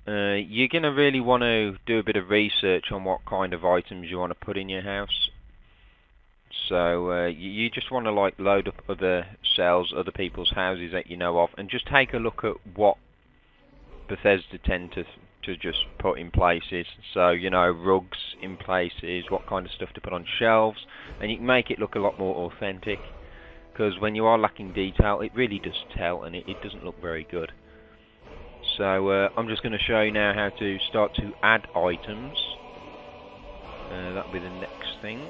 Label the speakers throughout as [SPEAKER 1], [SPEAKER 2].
[SPEAKER 1] You're going to really want to do a bit of research on what kind of items you want to put in your house. So you just want to like load up other cells, other people's houses that you know of, and just take a look at what Bethesda tend to just put in places. So you know, rugs in places, what kind of stuff to put on shelves, and you can make it look a lot more authentic. Because when you are lacking detail, it really does tell, and it doesn't look very good. So I'm just going to show you now how to start to add items. That'll be the next thing.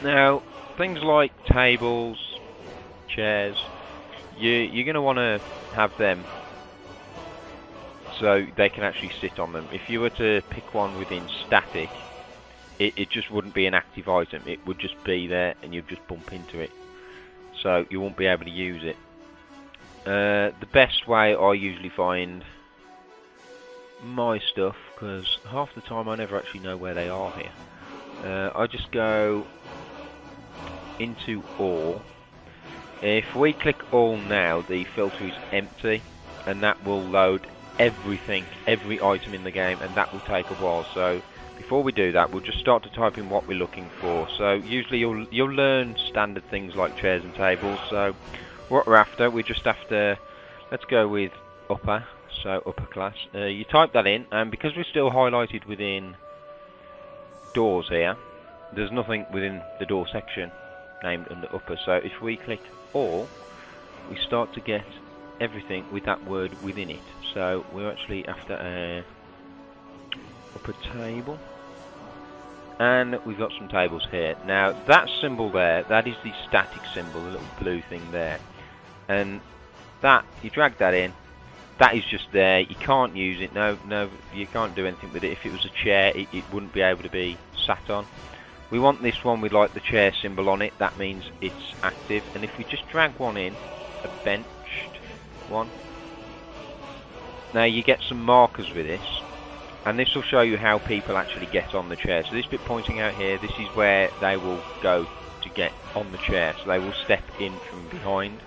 [SPEAKER 1] Now, things like tables, chairs, you're going to want to have them so they can actually sit on them. If you were to pick one within static, it just wouldn't be an active item. It would just be there and you'd just bump into it. So you won't be able to use it. The best way I usually find my stuff, because half the time I never actually know where they are here. I just go into all. If we click all now, the filter is empty, and that will load everything, every item in the game, and that will take a while. So before we do that, we'll just start to type in what we're looking for. So usually you'll learn standard things like chairs and tables. So what we're after, we're just after, let's go with upper, so upper class. You type that in, and because we're still highlighted within doors here, there's nothing within the door section named under upper. So if we click all, we start to get everything with that word within it. So we're actually after a upper table, and we've got some tables here. Now that symbol there, that is the static symbol, the little blue thing there, and that, you drag that in, that is just there. You can't use it. No, you can't do anything with it. If it was a chair, it wouldn't be able to be sat on. We want this one with like the chair symbol on it. That means it's active. And if we just drag one in, a benched one, now you get some markers with this, and this will show you how people actually get on the chair. So this bit pointing out here, this is where they will go to get on the chair. So they will step in from behind.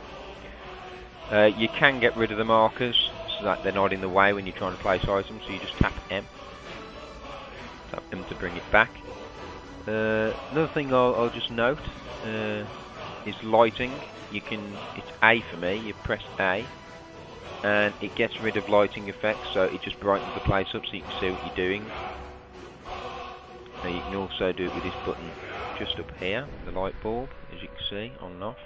[SPEAKER 1] You can get rid of the markers so that they're not in the way when you're trying to place items. So you just tap M. Tap M to bring it back. Another thing I'll just note is lighting. It's A for me. You press A, and it gets rid of lighting effects, so it just brightens the place up so you can see what you're doing. Now you can also do it with this button just up here, the light bulb, as you can see, on and off.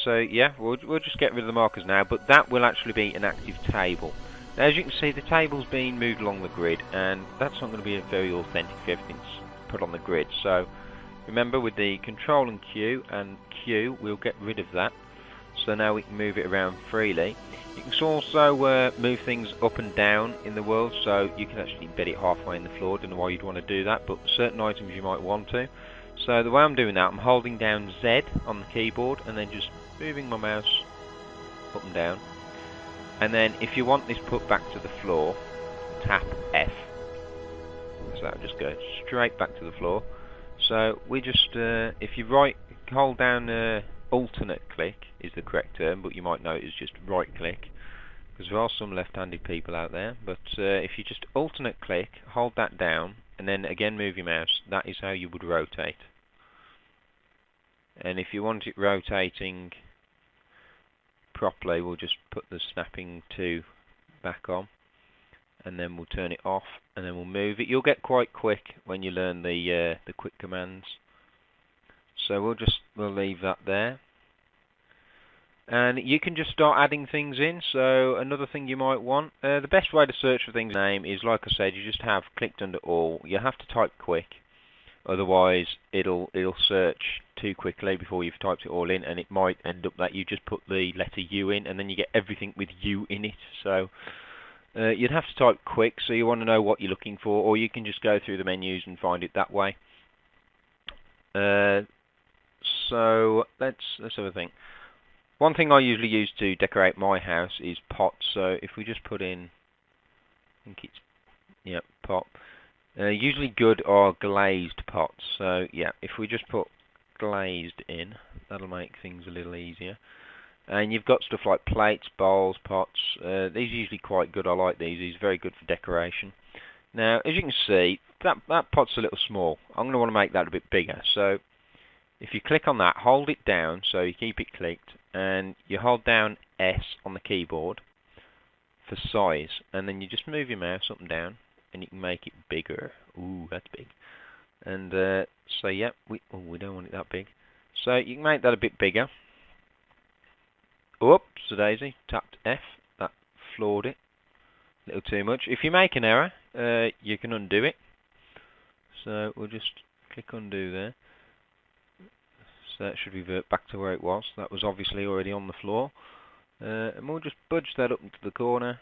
[SPEAKER 1] So yeah, we'll just get rid of the markers now, but that will actually be an active table. Now, as you can see, the table's being moved along the grid, and that's not going to be very authentic if everything's put on the grid. So remember, with the Control and Q, we'll get rid of that. So now we can move it around freely. You can also move things up and down in the world, so you can actually embed it halfway in the floor. Don't know why you'd want to do that, but certain items you might want to. So the way I'm doing that, I'm holding down Z on the keyboard and then just moving my mouse up and down. And then if you want this put back to the floor, tap F. So that'll just go straight back to the floor. So we just, if you hold down alternate click is the correct term, but you might know it's just right click, because there are some left-handed people out there. But if you just alternate click, hold that down, and then again move your mouse, that is how you would rotate. And if you want it rotating properly, we'll just put the snapping to back on, and then we'll turn it off, and then we'll move it. You'll get quite quick when you learn the quick commands. So we'll leave that there. And you can just start adding things in. So another thing you might want, the best way to search for things' name is, like I said, you just have clicked under all. You have to type quick, otherwise it'll search too quickly before you've typed it all in, and it might end up that you just put the letter U in, and then you get everything with U in it. So you'd have to type quick, so you want to know what you're looking for, or you can just go through the menus and find it that way. So let's have a think. One thing I usually use to decorate my house is pots. So if we just put in, I think it's, yeah, pot. Usually good are glazed pots. So yeah, if we just put glazed in, that'll make things a little easier. And you've got stuff like plates, bowls, pots. These are usually quite good. I like these. These are very good for decoration. Now, as you can see, that pot's a little small. I'm going to want to make that a bit bigger. So, if you click on that, hold it down so you keep it clicked, and you hold down S on the keyboard for size, and then you just move your mouse up and down, and you can make it bigger. Ooh, that's big. And so, yeah, we don't want it that big. So you can make that a bit bigger. Oops, a daisy, tapped F, that floored it a little too much. If you make an error, you can undo it. So we'll just click undo there. So that should revert back to where it was. That was obviously already on the floor. And we'll just budge that up into the corner.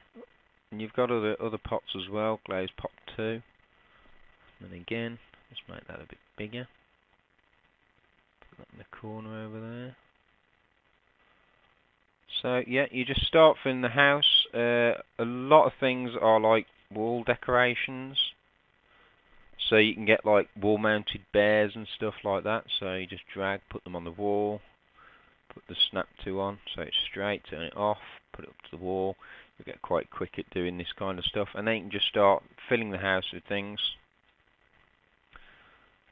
[SPEAKER 1] And you've got other pots as well, glazed pot 2. And again, let's make that a bit bigger. Put that in the corner over there. So yeah, you just start filling the house. A lot of things are like wall decorations. So you can get like wall-mounted bears and stuff like that. So you just drag, put them on the wall, put the snap to on so it's straight, turn it off, put it up to the wall. You get quite quick at doing this kind of stuff, and then you can just start filling the house with things.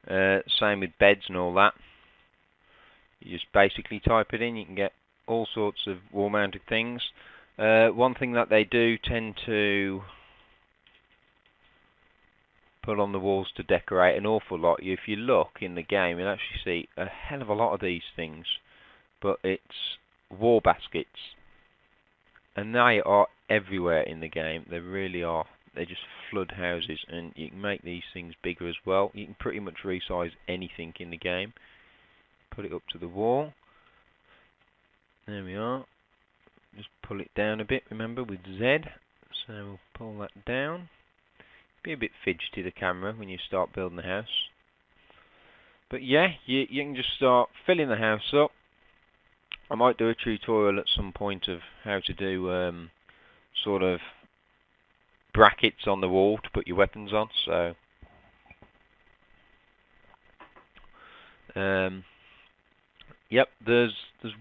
[SPEAKER 1] Same with beds and all that. You just basically type it in. You can get all sorts of wall-mounted things. One thing that they do tend to put on the walls to decorate an awful lot. If you look in the game, you'll actually see a hell of a lot of these things. But it's wall baskets. And they are everywhere in the game. They really are. They just flood houses. And you can make these things bigger as well. You can pretty much resize anything in the game. Put it up to the wall. There we are. Just pull it down a bit, remember, with Z. So we'll pull that down. Be a bit fidgety, the camera, when you start building the house. But yeah, you can just start filling the house up. I might do a tutorial at some point of how to do sort of brackets on the wall to put your weapons on. So yep, there's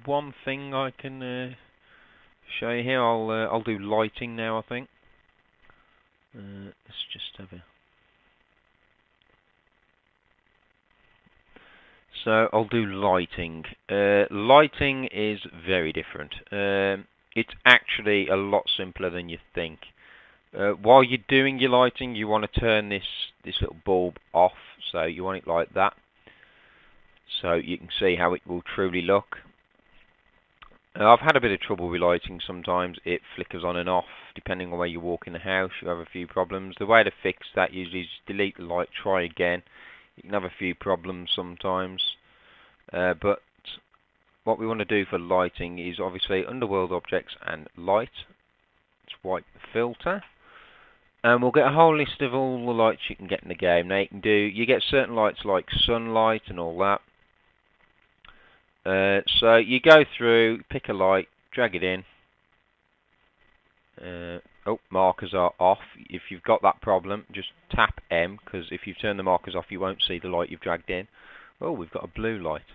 [SPEAKER 1] one thing I can show you here. I'll do lighting now, I think. Let's just have a... So I'll do lighting. Lighting is very different. It's actually a lot simpler than you think. While you're doing your lighting, you want to turn this little bulb off. So you want it like that. So you can see how it will truly look. I've had a bit of trouble with lighting sometimes. It flickers on and off depending on where you walk in the house. You have a few problems. The way to fix that usually is just delete the light, try again. You can have a few problems sometimes. But what we want to do for lighting is obviously underworld objects and light. Let's wipe the filter. And we'll get a whole list of all the lights you can get in the game. Now you get certain lights like sunlight and all that. So you go through, pick a light, drag it in. Oh, markers are off. If you've got that problem, just tap M, because if you turn the markers off, you won't see the light you've dragged in. Oh, we've got a blue light.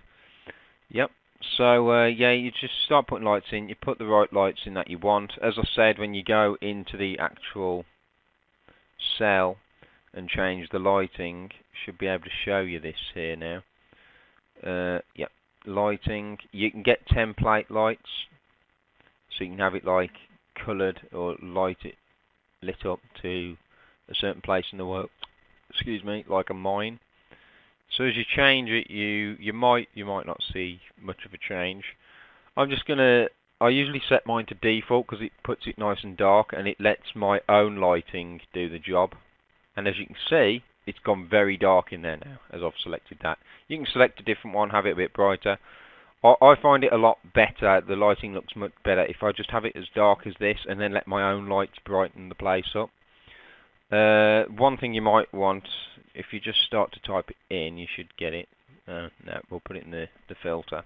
[SPEAKER 1] Yep. So yeah, you just start putting lights in. You put the right lights in that you want. As I said, when you go into the actual cell and change the lighting, should be able to show you this here now. Yep. Lighting, you can get template lights, so you can have it like coloured or lit up to a certain place in the world. Excuse me, like a mine. So as you change it, you might not see much of a change. I usually set mine to default because it puts it nice and dark and it lets my own lighting do the job. And as you can see, it's gone very dark in there now, as I've selected that. You can select a different one, have it a bit brighter. I find it a lot better, the lighting looks much better if I just have it as dark as this and then let my own lights brighten the place up. One thing you might want, if you just start to type it in, you should get it. No, we'll put it in the filter.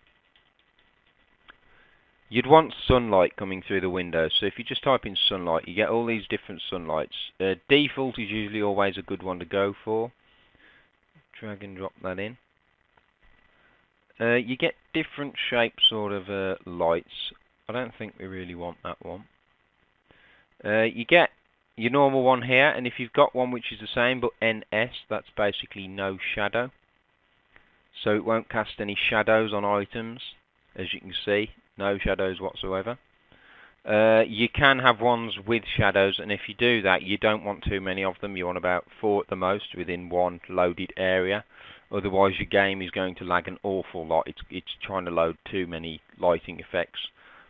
[SPEAKER 1] You'd want sunlight coming through the window, so if you just type in sunlight, you get all these different sunlights. Default is usually always a good one to go for. Drag and drop that in. You get different shapes sort of lights. I don't think we really want that one. You get your normal one here, and if you've got one which is the same but NS, that's basically no shadow. So it won't cast any shadows on items, as you can see, no shadows whatsoever. You can have ones with shadows, and if you do that, you don't want too many of them. You want about 4 at the most within one loaded area. Otherwise, your game is going to lag an awful lot. It's trying to load too many lighting effects.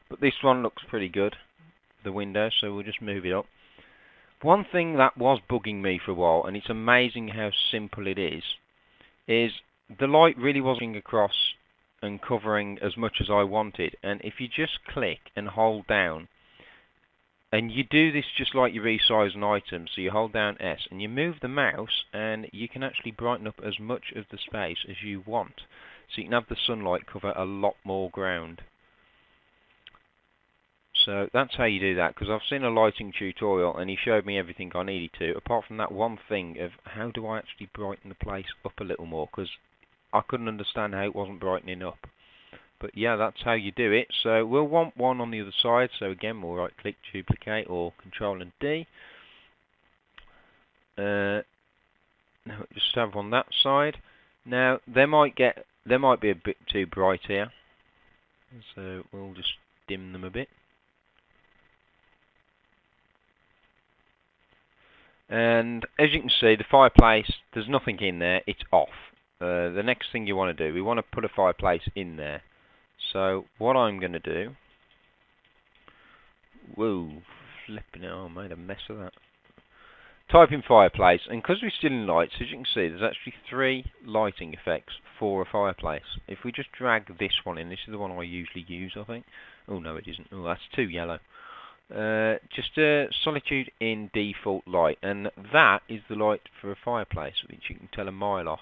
[SPEAKER 1] But this one looks pretty good, the window, so we'll just move it up. One thing that was bugging me for a while, and it's amazing how simple it is the light really wasn't across and covering as much as I wanted. And if you just click and hold down, and you do this just like you resize an item, so you hold down S and you move the mouse, and you can actually brighten up as much of the space as you want. So you can have the sunlight cover a lot more ground. So that's how you do that, because I've seen a lighting tutorial and he showed me everything I needed to, apart from that one thing of how do I actually brighten the place up a little more, because I couldn't understand how it wasn't brightening up. But yeah, that's how you do it. So we'll want one on the other side, so again we'll right click, duplicate, or Control and D. Now just have on that side. Now they might be a bit too bright here, so we'll just dim them a bit. And as you can see, the fireplace, there's nothing in there, it's off. The next thing you want to do, we want to put a fireplace in there. So what I'm going to do, whoa, flipping it, I made a mess of that. Type in fireplace, and because we're still in lights, as you can see, there's actually 3 lighting effects for a fireplace. If we just drag this one in, this is the one I usually use, I think. Oh no, it isn't. Oh, that's too yellow. Just solitude in default light, and that is the light for a fireplace, which you can tell a mile off.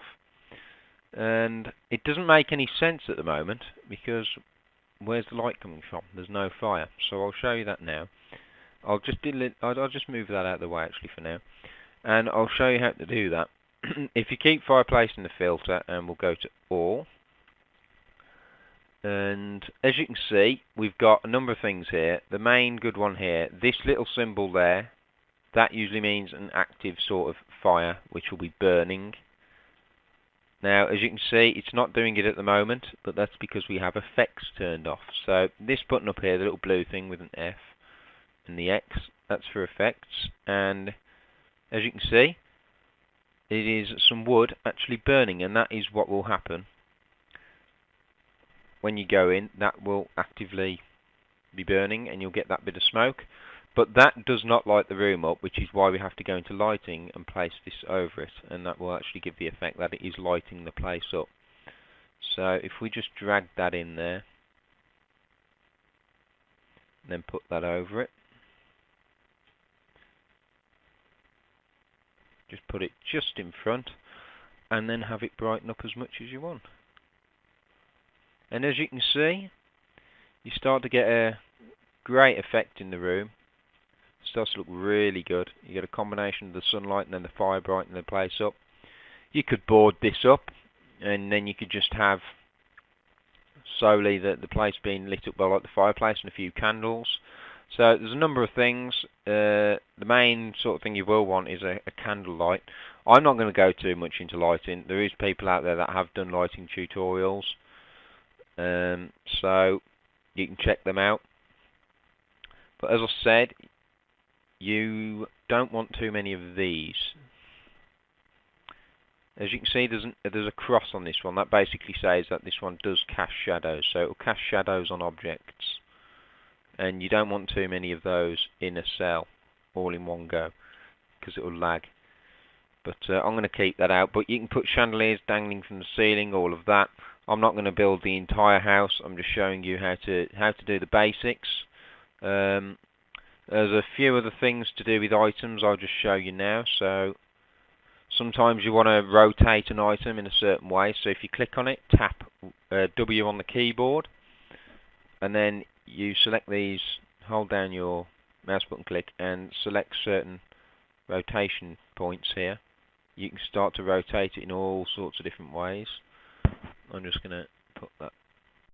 [SPEAKER 1] And it doesn't make any sense at the moment, because where's the light coming from? There's no fire. So I'll show you that now. I'll just move that out of the way actually for now, and I'll show you how to do that. If you keep fireplace in the filter, and we'll go to all. And as you can see, we've got a number of things here. The main good one here, this little symbol there, that usually means an active sort of fire, which will be burning. Now, as you can see, it's not doing it at the moment, but that's because we have effects turned off. So this button up here, the little blue thing with an F and the X, that's for effects. And as you can see, it is some wood actually burning, and that is what will happen. When you go in, that will actively be burning and you'll get that bit of smoke. But that does not light the room up, which is why we have to go into lighting and place this over it, and that will actually give the effect that it is lighting the place up. So if we just drag that in there, and then put that over it, just put it just in front, and then have it brighten up as much as you want. And as you can see, you start to get a great effect in the room. It starts to look really good. You get a combination of the sunlight and then the fire brightening the place up. You could board this up, and then you could just have solely the place being lit up by like the fireplace and a few candles. So there's a number of things. The main sort of thing you will want is a candle light. I'm not going to go too much into lighting. There is people out there that have done lighting tutorials. So you can check them out. But as I said, you don't want too many of these. As you can see, there's a cross on this one. That basically says that this one does cast shadows. So it will cast shadows on objects. And you don't want too many of those in a cell all in one go, because it will lag. But I'm going to keep that out. But you can put chandeliers dangling from the ceiling, all of that. I'm not going to build the entire house. I'm just showing you how to do the basics. There's a few other things to do with items I'll just show you now. So sometimes you want to rotate an item in a certain way. So if you click on it, tap W on the keyboard, and then you select these, hold down your mouse button, click, and select certain rotation points here. You can start to rotate it in all sorts of different ways. I'm just going to put that